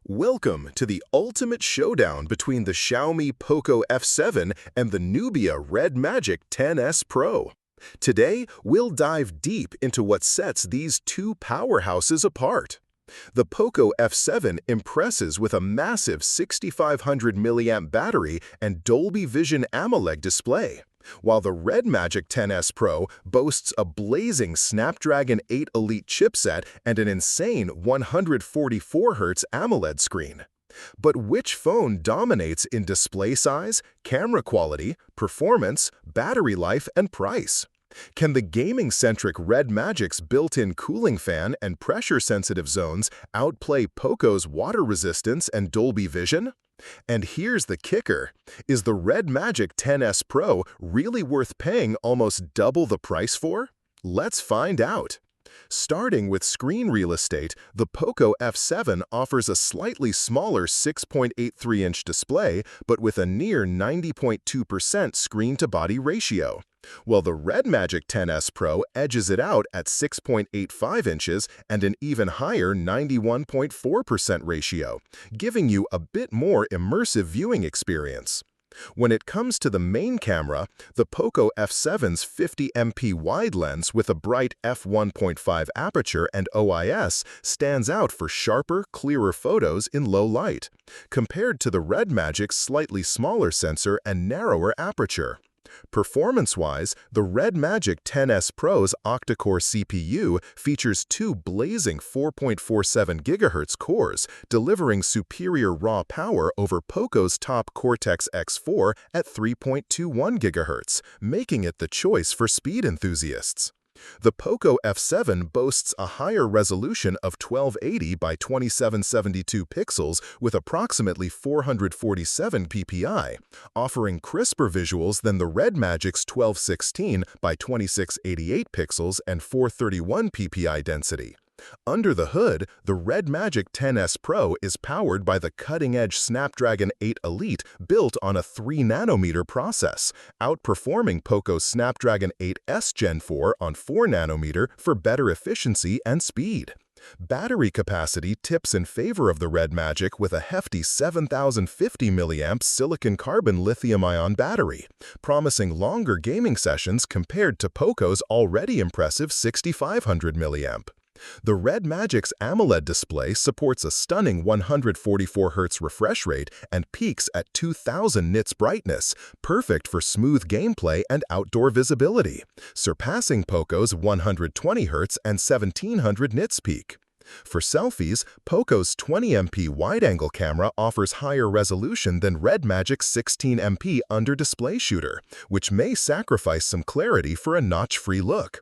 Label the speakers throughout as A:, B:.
A: Welcome to the ultimate showdown between the Xiaomi Poco F7 and the Nubia Red Magic 10S Pro. Today, we'll dive deep into what sets these two powerhouses apart. The Poco F7 impresses with a massive 6500 mAh battery and Dolby Vision AMOLED display, while the Red Magic 10S Pro boasts a blazing Snapdragon 8 Elite chipset and an insane 144Hz AMOLED screen. But which phone dominates in display size, camera quality, performance, battery life, and price? Can the gaming-centric Red Magic's built-in cooling fan and pressure-sensitive zones outplay Poco's water resistance and Dolby Vision? And here's the kicker. Is the Red Magic 10S Pro really worth paying almost double the price for? Let's find out. Starting with screen real estate, the Poco F7 offers a slightly smaller 6.83-inch display, but with a near 90.2% screen-to-body ratio, while the Red Magic 10S Pro edges it out at 6.85 inches and an even higher 91.4% ratio, giving you a bit more immersive viewing experience. When it comes to the main camera, the Poco F7's 50MP wide lens with a bright f1.5 aperture and OIS stands out for sharper, clearer photos in low light, compared to the Red Magic's slightly smaller sensor and narrower aperture. Performance-wise, the Red Magic 10S Pro's octa-core CPU features two blazing 4.47 GHz cores, delivering superior raw power over Poco's top Cortex X4 at 3.21 GHz, making it the choice for speed enthusiasts. The Poco F7 boasts a higher resolution of 1280 by 2772 pixels with approximately 447 ppi, offering crisper visuals than the Red Magic's 1216 by 2688 pixels and 431 ppi density. Under the hood, the Red Magic 10S Pro is powered by the cutting-edge Snapdragon 8 Elite built on a 3nm process, outperforming Poco's Snapdragon 8S Gen 4 on 4nm for better efficiency and speed. Battery capacity tips in favor of the Red Magic with a hefty 7050 mAh silicon-carbon lithium-ion battery, promising longer gaming sessions compared to Poco's already impressive 6500 mAh. The Red Magic's AMOLED display supports a stunning 144Hz refresh rate and peaks at 2000 nits brightness, perfect for smooth gameplay and outdoor visibility, surpassing Poco's 120Hz and 1700 nits peak. For selfies, Poco's 20MP wide-angle camera offers higher resolution than Red Magic's 16MP under-display shooter, which may sacrifice some clarity for a notch-free look.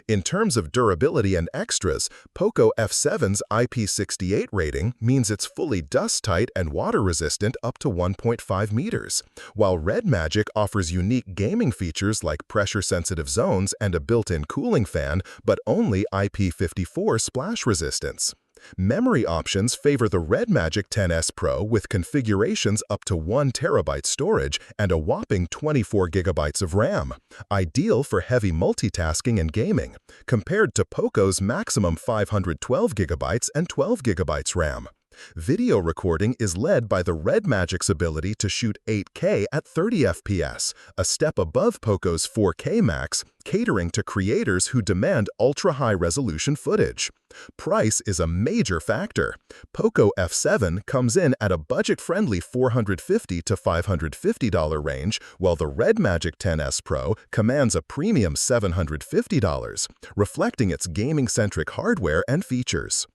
A: In terms of durability and extras, Poco F7's IP68 rating means it's fully dust-tight and water-resistant up to 1.5 meters, while Red Magic offers unique gaming features like pressure-sensitive zones and a built-in cooling fan, but only IP54 splash resistance. Memory options favor the Red Magic 10S Pro with configurations up to 1 TB storage and a whopping 24 GB of RAM, ideal for heavy multitasking and gaming, compared to Poco's maximum 512 GB and 12 GB RAM. Video recording is led by the Red Magic's ability to shoot 8K at 30 FPS, a step above Poco's 4K Max, catering to creators who demand ultra-high-resolution footage. Price is a major factor. Poco F7 comes in at a budget-friendly $450 to $550 range, while the Red Magic 10S Pro commands a premium $750, reflecting its gaming-centric hardware and features.